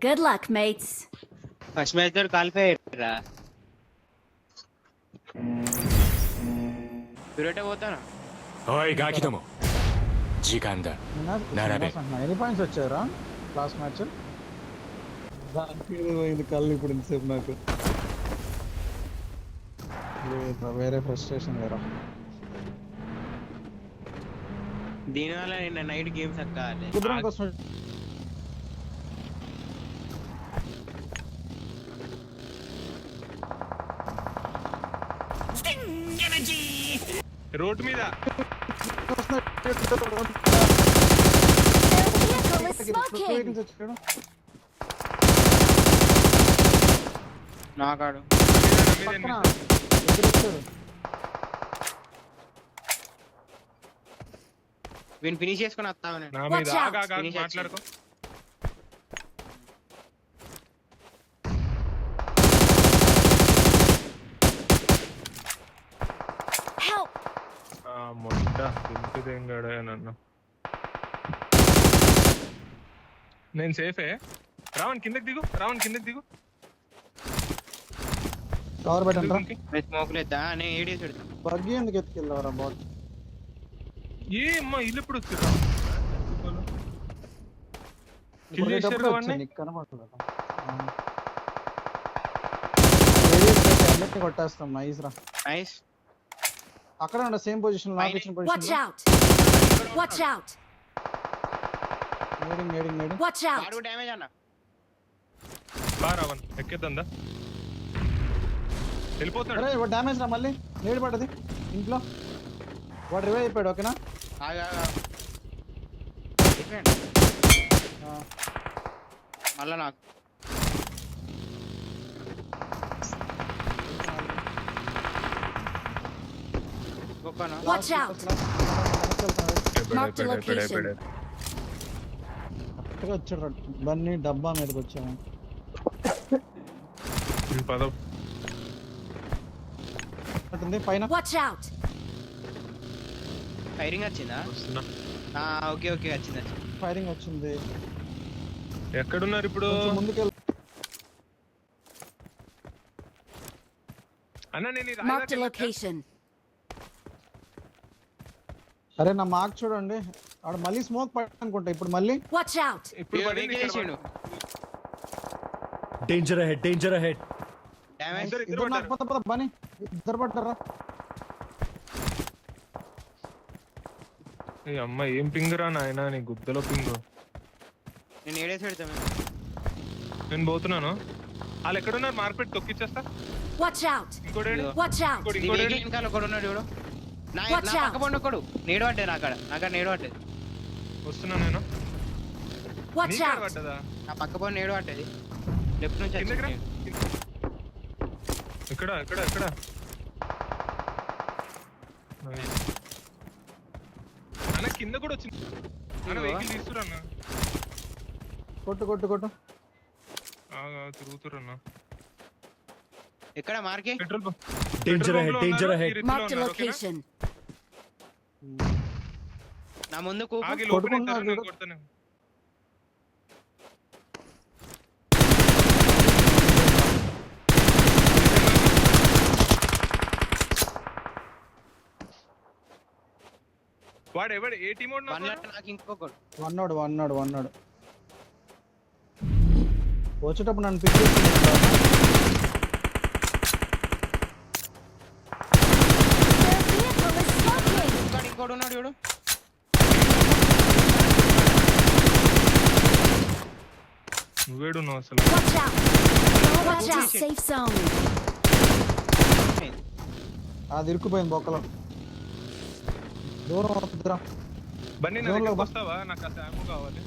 Good luck, mates. First match తోటి qualify అయ్యారా? పిరోటే పోతాను. ఓయ్ గాకి దమో జీకాంద నారాబే ఎన్ని పాయింట్స్ వచ్చారా లాస్ట్ మ్యాచ్? దానికి పోయింది కళ్ళు ఇప్పుడు ఇంతసేపు నాకు. వేరే ఫ్రస్ట్రేషన్ వేరా. దీనివల్ల నిన్న నైట్ గేమ్స్ అక్కాలి. కుదరం కోసం రోడ్ మీద Their vehicle is smoking. నాకాడు పక్కన ఎదురొచ్చాడు. వీని ఫినిష్ చేసుకుని వస్తామని. నా మీద Watch out. ఆగా Finish మాట్లాడుకో. Help! మొట్ట దింపుదేంగాడే నన్ను. నేను సేఫే. రావణ్ కిందకి దిగు, రావణ్ కిందకి దిగు. కవర్ పెట్టండి రా. స్మోక్ లేదా నేను ఏడేసి పెడతాను. బగ్గి ఎందుకు ఎత్తుకెళ్ళారా బాట్? ఏ అమ్మా ఇల్లు ఎప్పుడు వచ్చిరా? కిల్ చేశారు వాడిని. నీకు కనపడలేదా? కొట్టేస్తాం. నైస్ రా. నైస్. అక్కడ ఉండ సేమ్ పొజిషన్ లో ఇచ్చిన Watch position. out! Watch out! నేడింగ్ Watch out! వాడు డ్యామేజ్ అన్న. బా రావణ్ ఎక్కేద్దా? వెళ్ళిపోతాడు. అరే వాడు డ్యామేజ్ రా. మళ్ళీ నేడు పడ్డది ఇంట్లో. వాడు రివైవ్ అయిపోయాడు. ఓకేనా? ఆగా మళ్ళా నాకు ఒక్కనా Watch out! Mark the location. కరెక్ట్గా వచ్చాడు. బన్నీ డబ్బా మీదకి వచ్చాము. పదం ఉంటుంది పైన. Watch out! ఫైరింగ్ వచ్చిందా? వస్తున్నా. ఓకే ఓకే వచ్చింది. ఫైరింగ్ వచ్చింది. ఎక్కడున్నారు ఇప్పుడు? కొంచెం ముందుకెళ్ళి. అన్న నేను ఈ Mark the రాయిదాకా location. అరే నా మార్క్ చూడండి. ఆడ మళ్ళీ స్మోక్ పడ అనుకుంటా. ఇప్పుడు మళ్ళీ Watch out! ఇప్పుడు పడింది ఇక్కడ చేసిండు. Danger ahead damage. ఇద్దరు ఇద్దరు నాకు పడ్డారు. పద బనీ. ఇద్దరు పడ్డారా? ఏ అమ్మ ఏం పింగురా నాయనా నీ గుద్దలో పింగు. నేను ఏడేసి పెడతాను. నేను పోతున్నాను. వాళ్ళు ఎక్కడున్నారు? మార్కెట్ తొక్కిచ్చేస్తా. Watch out! ఇంకోటి Watch out! ఇంకోటి వెనకాల ఒకడు ఉన్నాడు చూడు. నా Watch నా out. పక్క పండు ఒకడు నేడు పడ్డాడు. నాకాడ నేడు పడ్డది. వస్తున్నా నేను. Watch నీకు out! పడ్డదా? నా పక్క పండు నేడు పడ్డది. లెఫ్ట్ నుంచి కిందకి రా. వచ్చింది. ఎక్కడ ఎక్కడ ఎక్కడ? అన్న కింద కూడా వచ్చింది. అన్న వెహికల్ తీసుకురా అన్న. కొట్టు తిరుగుతురన్నా. ఎక్కడ మార్కి? Petrol danger ahead Mark the location. నా ముందు కూకు. ఆగి లోపల కొట్టుకున్నాడు నేను చూడు. కొడతాను. వాడు ఎవడు ఏ టీం వాడు? వన్ నాకు ఇంకొకడు. వన్నాడు. వచ్చేటప్పుడు నన్ను పిక్ చేసి Their vehicle is smoking. ఇంకోడు ఉన్నాడు చూడు. నువ్వేడున్నావు అసలు? Watch out! Watch out! Safe zone. అది ఇరుక్కుపోయింది బొక్కలో. దూరం అవుతుందిరా. బన్నీ నా జోన్లో దగ్గరకు బా. వస్తావా? నాకు ఆ శాంపు కావాలి.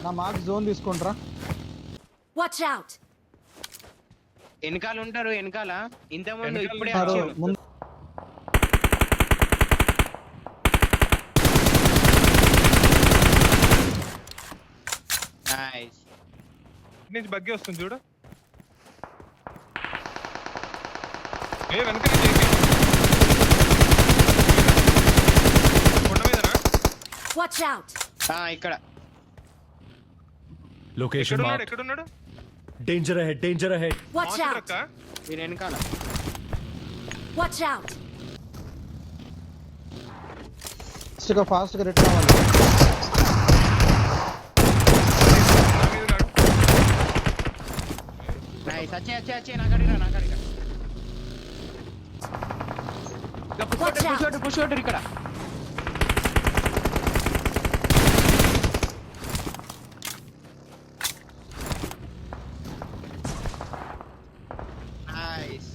నా మార్క్ జోన్ తీసుకుంటారా? Watch out! వెనకాల ఉంటారు. వెనకాల ఇంత ముందు వెనకాల ఇప్పుడే ఉంటారు. వచ్చారు. ముందు నైస్. నుంచి బగ్గి వస్తుంది చూడు. ఏ వెనక నుంచి ఎక్కి. కొండ మీదనా? Watch out! ఇక్కడ Location marked. ఎక్కడున్నాడు Danger ahead. Danger ahead. Watch Monster out! అక్క మీరు వెనకాల Watch out! ఫాస్ట్ గా రిటర్న్ అవ్వాలి. నా మీద ఉన్నాడు. నైస్ వచ్చే నాకడిగా Watch out! పుష్ ఇక్కడ నైస్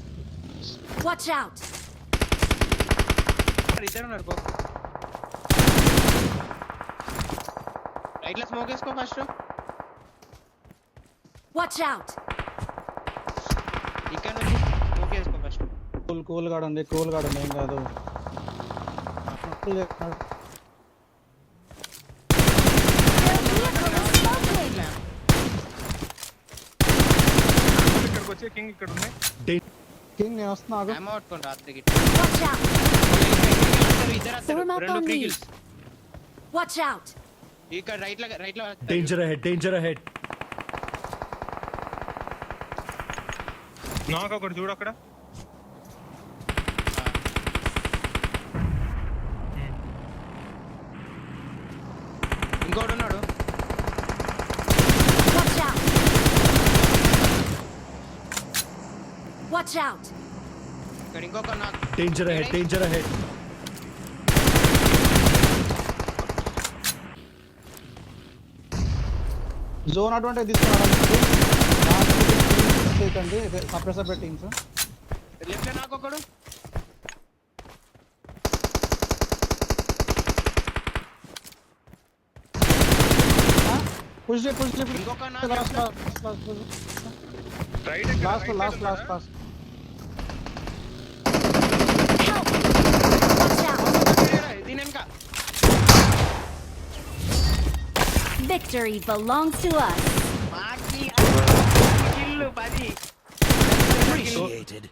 Watch out! ఇద్దరు ఉన్నారు పో రైట్ లో స్మోక్ వేసుకో ఫస్ట్ Watch out! ఇక్కడ నుంచి స్మోక్ వేసుకో ఫస్ట్ కూల్ గాడండి ఏం కాదు. ఇక్కడికి వచ్చే కింగ్ ఇక్కడ ఉన్నాయి. కింగ్ నేను వస్తున్నా ఆగు. అమ్మ పట్టుకోండి రాత్రికి Watch out! ఇద్దరు Form up రెండు on free me. Kills Watch out! ఇక్కడ రైట్ లో Danger ahead. Danger ahead. నాకు ఒకటి చూడు అక్కడ ఇంకోటి ఉన్నాడు Watch out! Watch out! ఇక్కడ ఇంకొక నాకు Danger ahead. Danger ahead. Zone advantage తీసుకున్నాడు. సప్రెసర్ టీమ్స్ లెఫ్ట్ లో నాకు ఒకడు పుష్ ఇంకొక రైట్ ఎక్కడ? Last right last side last ఉన్నాడా? Last Help! Watch out! దీని వెనక Victory belongs to us. మాకి కిల్లు 10 Appreciated.